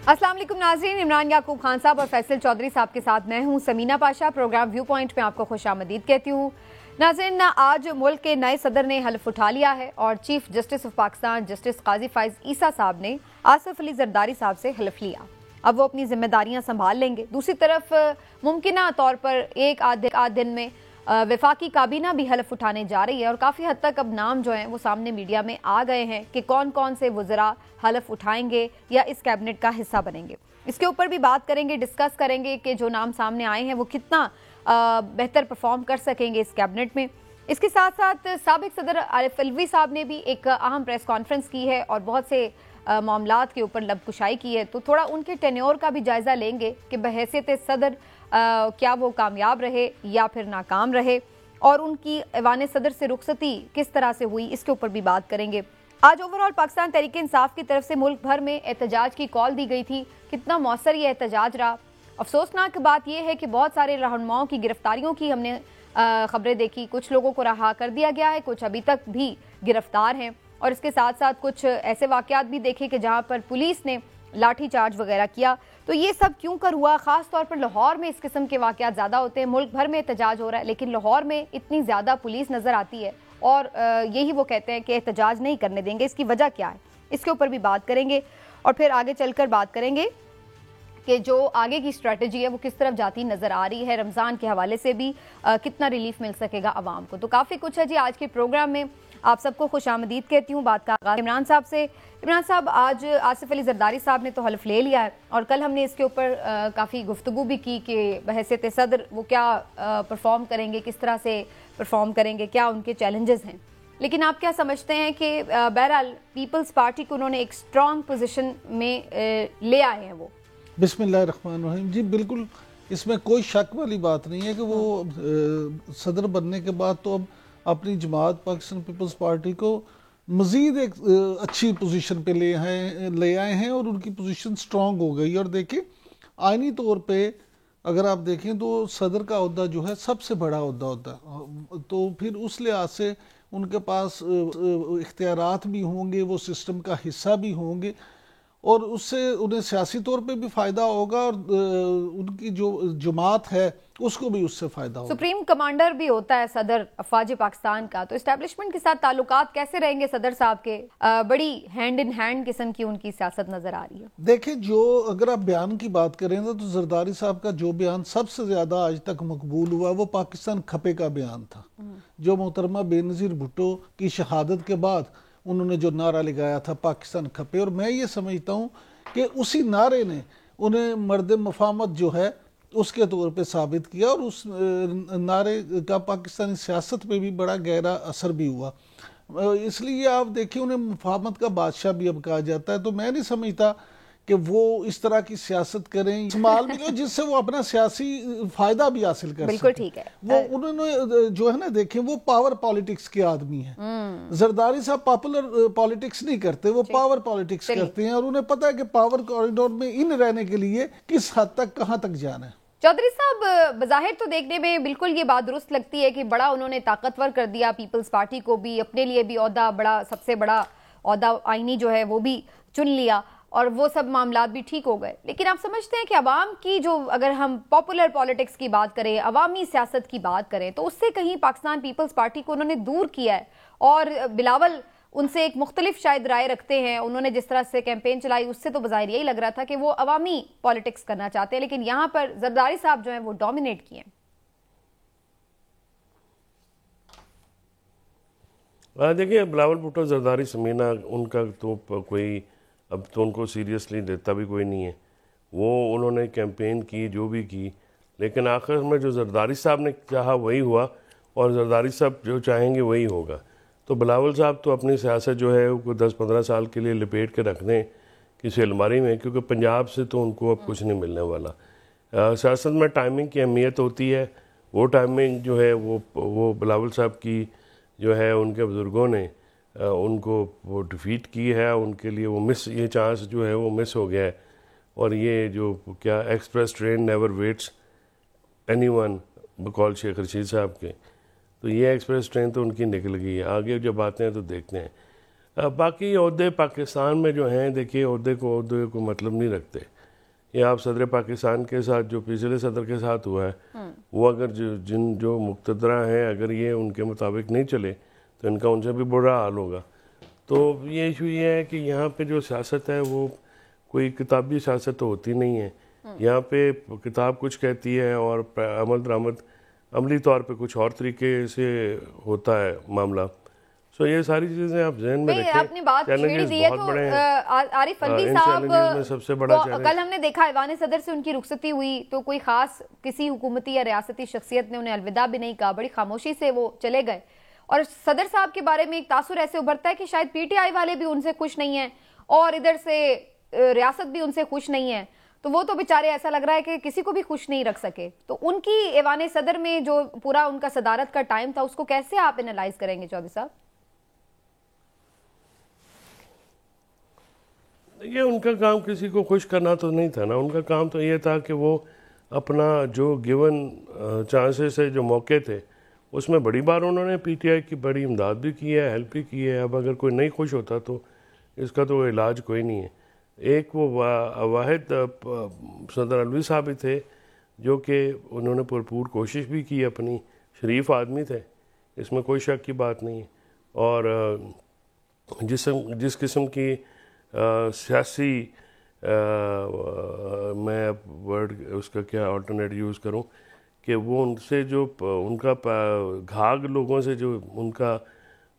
अस्सलाम वालेकुम नाज़रीन, इमरान याकूब खान साहब और फैसल चौधरी साहब के साथ मैं हूं Samina Pasha. Program view point में आपको खुशामदीद कहती हूं। नाज़रीन, आज मुल्क के नए सदर ने हल्फ उठा लिया है और chief justice of Pakistan justice Qazi Faez Isa साहब ने आसिफ अली जरदारी साहब से हल्फ लिया। अब वो अपनी जिम्मेदारियां संभाल लेंगे। दूसरी तरफ मुमकिना तौर पर एक आध दिन में वफाकी काबीना भी हल्फ उठाने जा रही है और काफ़ी हद तक अब नाम जो हैं वो सामने मीडिया में आ गए हैं कि कौन कौन से वज़रा हल्फ उठाएंगे या इस कैबिनेट का हिस्सा बनेंगे। इसके ऊपर भी बात करेंगे, डिस्कस करेंगे कि जो नाम सामने आए हैं वो कितना बेहतर परफॉर्म कर सकेंगे इस कैबिनेट में। इसके साथ साथ साबिक सदर आरिफ अलवी साहब ने भी एक अहम प्रेस कॉन्फ्रेंस की है और बहुत से मामलात के ऊपर लबकुशाई की है, तो थोड़ा उनके टेन्योर का भी जायज़ा लेंगे कि बहैसियत सदर क्या वो कामयाब रहे या फिर नाकाम रहे और उनकी ऐवान सदर से रुखसती किस तरह से हुई, इसके ऊपर भी बात करेंगे। आज ओवरऑल पाकिस्तान तहरीक इंसाफ की तरफ से मुल्क भर में एहतजाज की कॉल दी गई थी। कितना मौसर ये एहतजाज रहा। अफसोसनाक बात यह है कि बहुत सारे रहनुमाओं की गिरफ्तारियों की हमने खबरें देखी। कुछ लोगों को रहा कर दिया गया है, कुछ अभी तक भी गिरफ्तार हैं और इसके साथ साथ कुछ ऐसे वाकयात भी देखे कि जहाँ पर पुलिस ने लाठी चार्ज वगैरह किया। तो ये सब क्यों कर हुआ? ख़ास तौर पर लाहौर में इस किस्म के वाकयात ज़्यादा होते हैं। मुल्क भर में एहतजाज हो रहा है लेकिन लाहौर में इतनी ज़्यादा पुलिस नज़र आती है और यही वो कहते हैं कि एहतजाज नहीं करने देंगे। इसकी वजह क्या है, इसके ऊपर भी बात करेंगे और फिर आगे चलकर बात करेंगे कि जो आगे की स्ट्रेटजी है वो किस तरफ जाती नज़र आ रही है। रमज़ान के हवाले से भी कितना रिलीफ मिल सकेगा आवाम को। तो काफ़ी कुछ है जी आज के प्रोग्राम में। आप सबको खुशामदीद कहती हूँ। बात का आगाज़ इमरान साहब से। इमरान साहब, आज आसिफ अली जरदारी साहब ने तो हल्फ ले लिया है और कल हमने इसके ऊपर काफ़ी गुफ्तगू भी की कि बहैसियत सदर वो क्या परफॉर्म करेंगे, किस तरह से परफॉर्म करेंगे, क्या उनके चैलेंजेस हैं। लेकिन आप क्या समझते हैं कि बहरहाल पीपल्स पार्टी को उन्होंने एक स्ट्रॉन्ग पोजीशन में ले आए हैं वो? बिस्मिल्लाहिर्रहमानिर्रहीम। जी बिल्कुल, इसमें कोई शक वाली बात नहीं है कि वो सदर बनने के बाद तो अब अपनी जमात पाकिस्तान पीपल्स पार्टी को मज़ीद एक अच्छी पोजीशन पे ले आए हैं और उनकी पोजीशन स्ट्रॉन्ग हो गई। और देखिए, आइनी तौर पे अगर आप देखें तो सदर का ओहदा जो है सबसे बड़ा ओहदा होता है, तो फिर उस लिहाज से उनके पास इख्तियारात भी होंगे, वो सिस्टम का हिस्सा भी होंगे और उससे उन्हें सियासी तौर पे भी फ़ायदा होगा और उनकी जो जमात है उसको भी उससे फ़ायदा होगा। सुप्रीम कमांडर भी होता है सदर अफवाज पाकिस्तान का, तो इस्टेब्लिशमेंट के साथ ताल्लुकात कैसे रहेंगे सदर साहब के? बड़ी हैंड इन हैंड किस्म की उनकी सियासत नज़र आ रही है। देखिए, जो अगर आप बयान की बात करें तो जरदारी साहब का जो बयान सबसे ज़्यादा आज तक मकबूल हुआ वो पाकिस्तान खपे का बयान था, जो मोहतरमा बेनज़ीर भुट्टो की शहादत के बाद उन्होंने जो नारा लगाया था पाकिस्तान खपे। और मैं ये समझता हूँ कि उसी नारे ने उन्हें मर्द मफामत जो है उसके तौर पे साबित किया और उस नारे का पाकिस्तानी सियासत पे भी बड़ा गहरा असर भी हुआ। इसलिए आप देखिए, उन्हें मफामत का बादशाह भी अब कहा जाता है। तो मैं नहीं समझता कि वो इस तरह की सियासत करें, इस्तेमाल भी जिससे वो अपना सियासी फायदा भी हासिल कर बिल्कुल ठीक है। वो उन्होंने जो है ना, देखें, वो पावर पॉलिटिक्स के आदमी है। जरदारी साहब पॉपुलर पॉलिटिक्स नहीं करते, वो पावर पॉलिटिक्स करते हैं और उन्हें पता है कि पावर कॉरिडोर में इन रहने के लिए किस हद तक कहाँ तक जाना है। चौधरी साहब, बज़ाहिर तो देखने में बिल्कुल ये बात दुरुस्त लगती है कि बड़ा उन्होंने ताकतवर कर दिया पीपल्स पार्टी को भी, अपने लिए भी ओहदा, बड़ा सबसे बड़ा ओहदा आईनी जो है वो भी चुन लिया और वो सब मामलात भी ठीक हो गए। लेकिन आप समझते हैं कि अवाम की जो, अगर हम पॉपुलर पॉलिटिक्स की बात करें, अवामी सियासत की बात करें, तो उससे कहीं पाकिस्तान पीपल्स पार्टी को उन्होंने दूर किया है और बिलावल उनसे एक मुख्तलिफ शायद राय रखते हैं। उन्होंने जिस तरह से कैंपेन चलाई उससे तो बज़ाहिर यही लग रहा था कि वो अवामी पॉलिटिक्स करना चाहते हैं, लेकिन यहाँ पर जरदारी साहब जो हैं वो डोमिनेट किए हैं। देखिए, बिलावल भुट्टो, जरदारी, समीना, उनका तो कोई अब तो उनको सीरियसली लेता भी कोई नहीं है। वो उन्होंने कैंपेन की, जो भी की, लेकिन आखिर में जो जरदारी साहब ने चाहा वही हुआ और जरदारी साहब जो चाहेंगे वही होगा। तो बिलावल साहब तो अपनी सियासत जो है वो 10-15 साल के लिए लिपेट के रख दें किसी अलमारी में, क्योंकि पंजाब से तो उनको अब कुछ नहीं मिलने वाला। सियासत में टाइमिंग की अहमियत होती है। वो टाइमिंग जो है वो बिलावल साहब की जो है, उनके बुज़ुर्गों ने उनको वो डिफीट की है, उनके लिए वो ये चांस जो है वो मिस हो गया है। और ये जो क्या express train never waits anyone बकौल शेख रशीद साहब के, तो ये एक्सप्रेस ट्रेन तो उनकी निकल गई है। आगे जब आते हैं तो देखते हैं। बाकी ओहदे पाकिस्तान में जो हैं, देखिए ओहदे को मतलब नहीं रखते। ये आप सदर पाकिस्तान के साथ जो पिछले सदर के साथ हुआ है वो अगर जो मुक्तदरा हैं अगर ये उनके मुताबिक नहीं चले तो इनका उनसे भी बुरा हाल होगा। तो ये इशू ये है कि यहाँ पे जो सियासत है वो कोई किताबी सियासत तो होती नहीं है। यहाँ पे किताब कुछ कहती है और अमल दरामद अमली तौर पे कुछ और तरीके से होता है मामला। सो ये सारी चीजें आप ज़हन में रखें। आपने बात छेड़ दी है तो आरिफ अलवी साहब सबसे बड़ा कल हमने देखा ऐवान सदर से उनकी रुखसती हुई तो कोई खास किसी हुकूमती या रियासती शख्सियत ने उन्हें अलविदा भी नहीं कहा, बड़ी खामोशी से वो चले गए। और सदर साहब के बारे में एक तासुर ऐसे उभरता है कि शायद पीटीआई वाले भी उनसे खुश नहीं है और इधर से रियासत भी उनसे खुश नहीं है, तो वो तो बेचारे ऐसा लग रहा है कि किसी को भी खुश नहीं रख सके। तो उनकी ऐवान सदर में जो पूरा उनका सदारत का टाइम था उसको कैसे आप एनालाइज करेंगे चौधरी साहब? ये उनका काम किसी को खुश करना तो नहीं था ना, उनका काम तो ये था कि वो अपना जो गिवन चांसेस है, जो मौके थे, उसमें बड़ी बार उन्होंने पीटीआई की बड़ी इमदाद भी की है, हेल्प भी की है। अब अगर कोई नहीं खुश होता तो इसका तो इलाज कोई नहीं है। एक वो वाहिद सदर अलवी साहब ही थे जो कि उन्होंने भरपूर कोशिश भी की, अपनी शरीफ आदमी थे, इसमें कोई शक की बात नहीं है। और जिस किस्म की सियासी मैं वर्ड उसका क्या अल्टरनेट यूज़ करूं कि वो उनसे जो उनका घाघ लोगों से जो उनका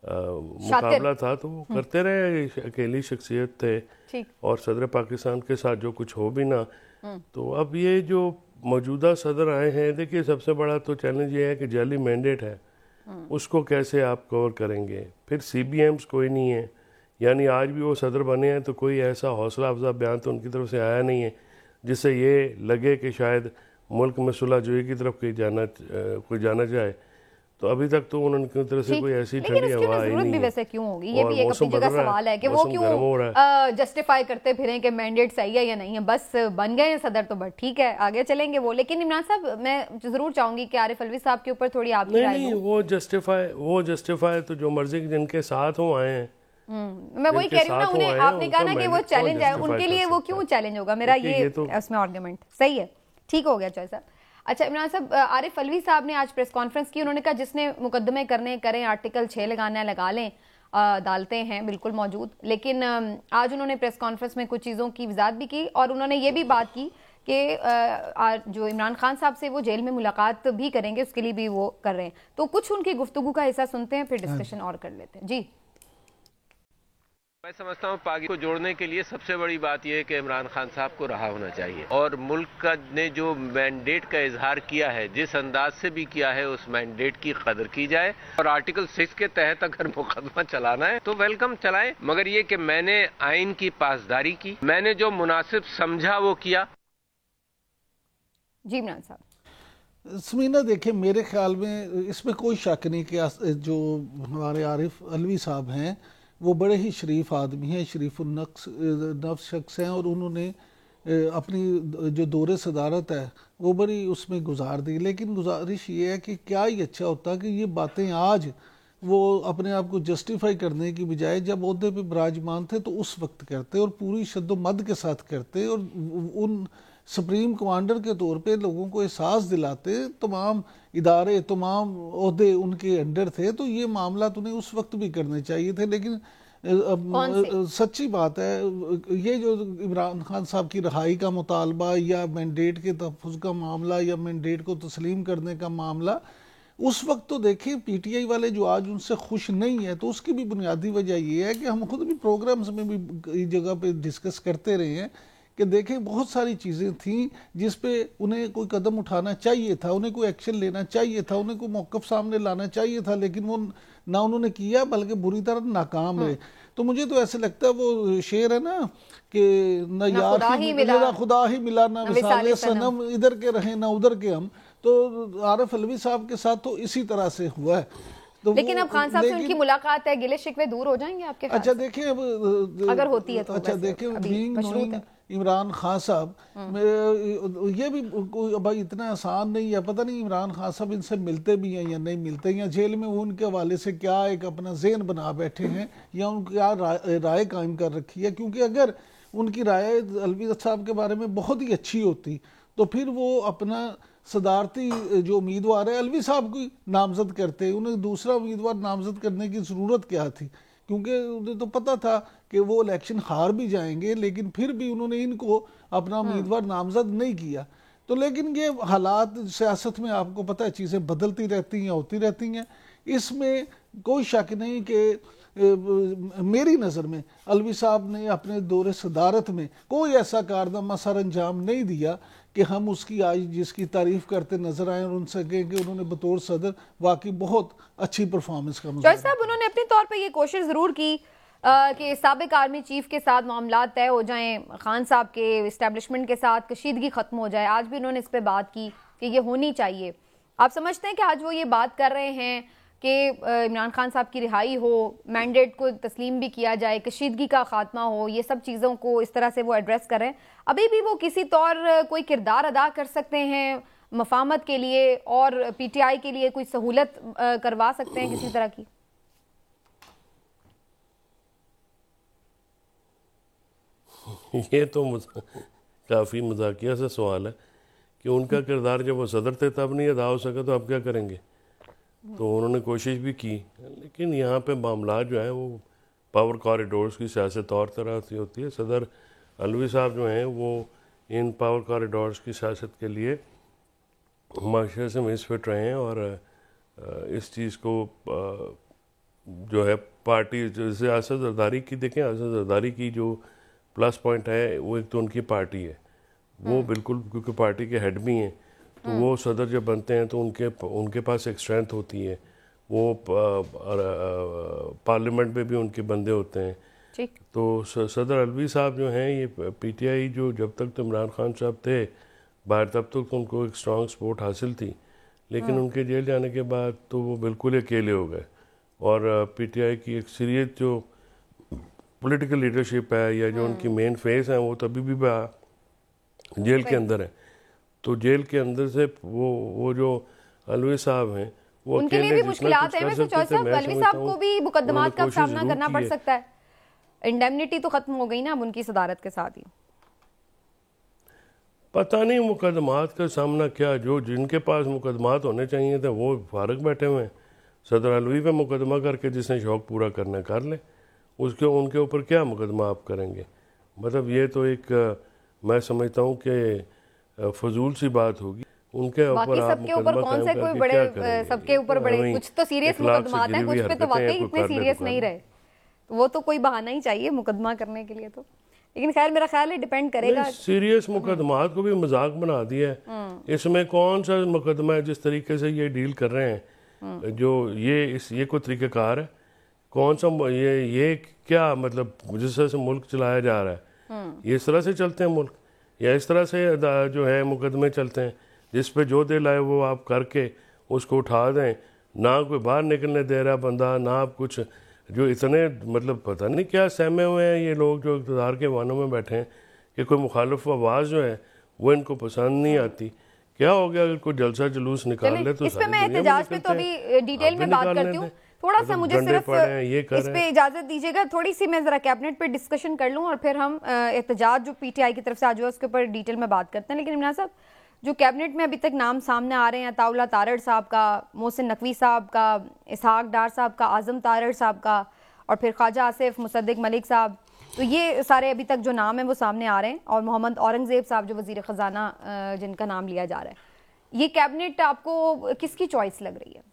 मुकाबला था तो वो करते रहे, अकेली शख्सियत थे। और सदर पाकिस्तान के साथ जो कुछ हो भी ना, तो अब ये जो मौजूदा सदर आए हैं, देखिए सबसे बड़ा तो चैलेंज ये है कि जाली मैंडेट है, उसको कैसे आप कवर करेंगे। फिर CBMs कोई नहीं है, यानी आज भी वो सदर बने हैं तो कोई ऐसा हौसला अफजा बयान तो उनकी तरफ से आया नहीं है जिससे ये लगे कि शायद मुल्क में सुलहजोई की तरफ कोई जाना चाहे। तो अभी तक तो उनकी तरफ से कोई ऐसी ठंडी हवा आई नहीं है। वैसे क्यों होगी, ये भी एक अपनी जगह सवाल है कि वो क्यों जस्टिफाई करते फिरें कि मैंडेट सही है या नहीं है, बस बन गए हैं सदर तो बस ठीक है आगे चलेंगे वो। लेकिन इमरान साहब मैं जरूर चाहूंगी कि आरिफ अलवी साहब के ऊपर थोड़ी आपकी राय हो। वो जस्टिफाई तो जो मर्जी जिनके साथ हो आए हैं, मैं वही कह रही हूँ ना, उन्हें आपने कहा ना कि वो चैलेंज है, उनके लिए वो क्यों चैलेंज होगा, मेरा ये उसमें आर्गुमेंट सही है। ठीक हो गया चौधरी साहब। अच्छा इमरान साहब, आरिफ अलवी साहब ने आज प्रेस कॉन्फ्रेंस की, उन्होंने कहा जिसने मुकदमे करने करें, आर्टिकल 6 लगाना है लगा लें, डालते हैं बिल्कुल मौजूद। लेकिन आज उन्होंने प्रेस कॉन्फ्रेंस में कुछ चीज़ों की वजाहत भी की और उन्होंने ये भी बात की कि जो इमरान खान साहब से वो जेल में मुलाकात भी करेंगे, उसके लिए भी वो कर रहे हैं। तो कुछ उनकी गुफ्तगू का हिस्सा सुनते हैं, फिर डिस्कशन और कर लेते हैं। जी, मैं समझता हूँ पाकिस्तान को जोड़ने के लिए सबसे बड़ी बात यह है कि इमरान खान साहब को रहा होना चाहिए और मुल्क का ने जो मैंडेट का इजहार किया है, जिस अंदाज से भी किया है, उस मैंडेट की कदर की जाए। और आर्टिकल 6 के तहत अगर मुकदमा चलाना है तो वेलकम चलाएं, मगर ये कि मैंने आइन की पासदारी की, मैंने जो मुनासिब समझा वो किया। जी इमरान साहब। समीना देखिए, मेरे ख्याल में इसमें कोई शक नहीं कि जो हमारे आरिफ अलवी साहब हैं वो बड़े ही शरीफ आदमी हैं, शरीफ नफ्स शख्स हैं और उन्होंने अपनी जो दौरे सदारत है वो बड़ी उसमें गुजार दी। लेकिन गुजारिश ये है कि क्या ही अच्छा होता कि ये बातें आज वो अपने आप को जस्टिफाई करने की बजाय जब ओहदे पे विराजमान थे तो उस वक्त करते और पूरी शद्दोमद के साथ करते और उन सुप्रीम कमांडर के तौर पे लोगों को एहसास दिलाते, तमाम इदारे तमाम ओहदे उनके अंडर थे, तो ये मामला तो नहीं उस वक्त भी करने चाहिए थे। लेकिन सच्ची बात है, ये जो इमरान खान साहब की रहाई का मुतालबा या मैंडेट के तहफ़्फ़ुज़ का मामला या मैंडेट को तस्लीम करने का मामला, उस वक्त तो देखिए पीटीआई वाले जो आज उनसे खुश नहीं है, तो उसकी भी बुनियादी वजह ये है कि हम खुद भी प्रोग्राम्स में भी कई जगह पे डिस्कस करते रहे हैं कि देखें बहुत सारी चीज़ें थीं जिस पे उन्हें कोई कदम उठाना चाहिए था, उन्हें कोई एक्शन लेना चाहिए था, उन्हें कोई मौक़िफ़ सामने लाना चाहिए था, लेकिन वो ना उन्होंने किया बल्कि बुरी तरह नाकाम रहे। तो मुझे तो ऐसे लगता है वो शेर है ना कि न यार खुदा ही मिला ना मिसाले सनम, इधर के रहे ना उधर के हम। तो आरिफ अलवी साहब के साथ तो इसी तरह से हुआ है। तो लेकिन अब खान साहब से उनकी मुलाकात है, गिले शिकवे दूर हो जाएंगे आपके? अच्छा देखिए, अब अगर होती है तो अच्छा देखिए, बीइंग नोइंग इमरान खान साहब, ये भी भाई इतना आसान नहीं है, पता नहीं इमरान खान साहब इनसे मिलते भी हैं या नहीं मिलते, या जेल में वो उनके हवाले से क्या एक अपना ज़हन बना बैठे हैं या उनकी क्या राय कायम कर रखी है। क्योंकि अगर उनकी राय अलवी साहब के बारे में बहुत ही अच्छी होती तो फिर वो अपना सदारती जो उम्मीदवार है अलवी साहब को नामजद करते, उन्हें दूसरा उम्मीदवार नामजद करने की ज़रूरत क्या थी, क्योंकि उन्हें तो पता था कि वो इलेक्शन हार भी जाएंगे, लेकिन फिर भी उन्होंने इनको अपना उम्मीदवार नामजद नहीं किया। तो लेकिन ये हालात सियासत में आपको पता है चीज़ें बदलती रहती हैं, होती रहती हैं, इसमें कोई शक नहीं कि मेरी नज़र में अलवी साहब ने अपने दौरे सदारत में कोई ऐसा कारनामा सर अंजाम नहीं दिया कि हम उसकी आज जिसकी तारीफ करते नजर आए और उनसे कहें कि उन्होंने बतौर सदर वाकई बहुत अच्छी परफॉर्मेंस का चौधरी साहब उन्होंने अपने तौर पे ये कोशिश ज़रूर की कि साबिक आर्मी चीफ के साथ मामला तय हो जाएं, खान साहब के इस्टेब्लिशमेंट के साथ कशीदगी खत्म हो जाए। आज भी उन्होंने इस पे बात की कि ये होनी चाहिए। आप समझते हैं कि आज वो ये बात कर रहे हैं कि इमरान खान साहब की रिहाई हो, मैंडेट को तस्लीम भी किया जाए, कशीदगी का खात्मा हो, ये सब चीज़ों को इस तरह से वो एड्रेस कर रहे हैं? अभी भी वो किसी तौर कोई किरदार अदा कर सकते हैं मफामत के लिए और पीटीआई के लिए कोई सहूलत करवा सकते हैं किसी तरह की? ये तो काफ़ी मजाकिया सा सवाल है कि उनका किरदार जब वो सदर थे तब नहीं अदा हो सका तो आप क्या करेंगे। तो उन्होंने कोशिश भी की, लेकिन यहाँ पे मामला जो है वो पावर कॉरिडोर्स की सियासत और तरह से होती है। सदर अलवी साहब जो हैं वो इन पावर कॉरिडोर्स की सियासत के लिए माशरे से मिसफिट रहे हैं और इस चीज़ को जो है पार्टी जैसे असद जरदारी की देखें, असद जरदारी की जो प्लस पॉइंट है वो एक तो उनकी पार्टी है, वो बिल्कुल क्योंकि पार्टी के हेड भी हैं तो वो सदर जब बनते हैं तो उनके पास एक स्ट्रेंथ होती है, वो पार्लियामेंट में भी उनके बंदे होते हैं। तो सदर अलवी साहब जो हैं ये पीटीआई जो जब तक तो इमरान खान साहब थे बाहर तब तक तो उनको एक स्ट्रॉन्ग सपोर्ट हासिल थी, लेकिन उनके जेल जाने के बाद तो वो बिल्कुल अकेले हो गए और पीटीआई की एक सीरियस जो पॉलिटिकल लीडरशिप है या जो उनकी मेन फेस है वो तो अभी भी जेल के अंदर है। तो जेल के अंदर से वो जो अलवी साहब हैं वो उनके लिए भी मुश्किलात है। वैसे चौधरी साहब अलवी साहब को भी मुकदमात का सामना करना पड़ सकता है। इंडेमनिटी तो खत्म हो गई ना अब उनकी सदारत के साथ ही। पता नहीं मुकदमात का सामना क्या, जो जिनके पास मुकदमात होने चाहिए थे वो फारग बैठे हुए हैं। सदर अलवी पे मुकदमा करके जिसने शौक पूरा करना कर ले, उसके उनके ऊपर क्या मुकदमा आप करेंगे। मतलब ये तो एक मैं समझता हूँ कि फजूल सी बात होगी। उनके ऊपर सबके ऊपर कौन से कोई बड़े, सबके ऊपर बड़े कुछ तो सीरियस मुकदमात हैं, कुछ पे तो वाकई इतने सीरियस नहीं रहे, वो तो कोई बहाना ही चाहिए मुकदमा करने के लिए। तो लेकिन खैर मेरा ख्याल है डिपेंड करेगा। सीरियस मुकदमात को भी मजाक बना दिया है। इसमें कौन सा मुकदमा है जिस तरीके से ये डील कर रहे हैं, जो ये कोई तरीक़ाकार है? कौन सा ये क्या मतलब जिस तरह से मुल्क चलाया जा रहा है, ये इस तरह से चलते हैं मुल्क, या इस तरह से जो है मुकदमे चलते हैं जिस पे जो दिल आए वो आप करके उसको उठा दें, ना कोई बाहर निकलने दे रहा बंदा, ना आप कुछ जो इतने मतलब पता नहीं क्या सहमे हुए हैं ये लोग जो इक़्तिदार के वानों में बैठे हैं कि कोई मुखालिफ आवाज़ जो है वो इनको पसंद नहीं आती। क्या हो गया अगर कोई जलसा जुलूस निकाल ले तो इस पे मैं एहतजाज पे तो अभी डिटेल में बात करती हूँ। थोड़ा सा मुझे सिर्फ इस पे इजाजत दीजिएगा, थोड़ी सी मैं जरा कैबिनेट पे डिस्कशन कर लूँ और फिर हम एहतजाज जो पीटीआई की तरफ से आज हुआ उसके ऊपर डिटेल में बात करते हैं। लेकिन इमरान साहब जो कैबिनेट में अभी तक नाम सामने आ रहे हैं, अताउल्लाह तारड़ साहब का, मोहसिन नकवी साहब का, इसहाक डार साहब का, आजम तारड़ साहब का और फिर ख्वाजा आसिफ मुसद्दिक मलिक साहब, तो ये सारे अभी तक जो नाम है वो सामने आ रहे हैं। और मोहम्मद औरंगजेब साहब जो वजीर ख़जाना जिनका नाम लिया जा रहा है, ये कैबिनेट आपको किसकी चॉइस लग रही है?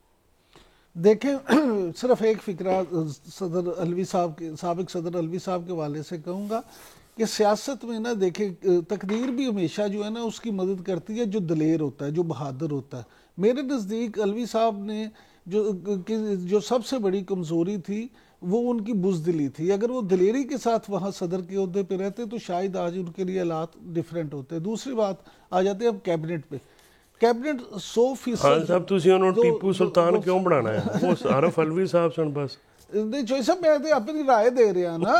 देखें सिर्फ एक फिक्रा सदर अलवी साहब के, साबिक सदर अलवी साहब के वाले से कहूँगा कि सियासत में ना देखें तकदीर भी हमेशा जो है ना उसकी मदद करती है जो दलेर होता है, जो बहादुर होता है। मेरे नज़दीक अलवी साहब ने जो सबसे बड़ी कमज़ोरी थी वो उनकी बुज़दिली थी। अगर वो दलेरी के साथ वहाँ सदर के ओहदे पे रहते तो शायद आज उनके लिए हालात डिफरेंट होते। दूसरी बात आ जाते हैं अब कैबिनेट पे। कैबिनेट 100% टीपू सुल्तान क्यों बनाना है? वो आरिफ अलवी साहब सन बस नहीं जो सब मैं अपनी राय दे रहा ना।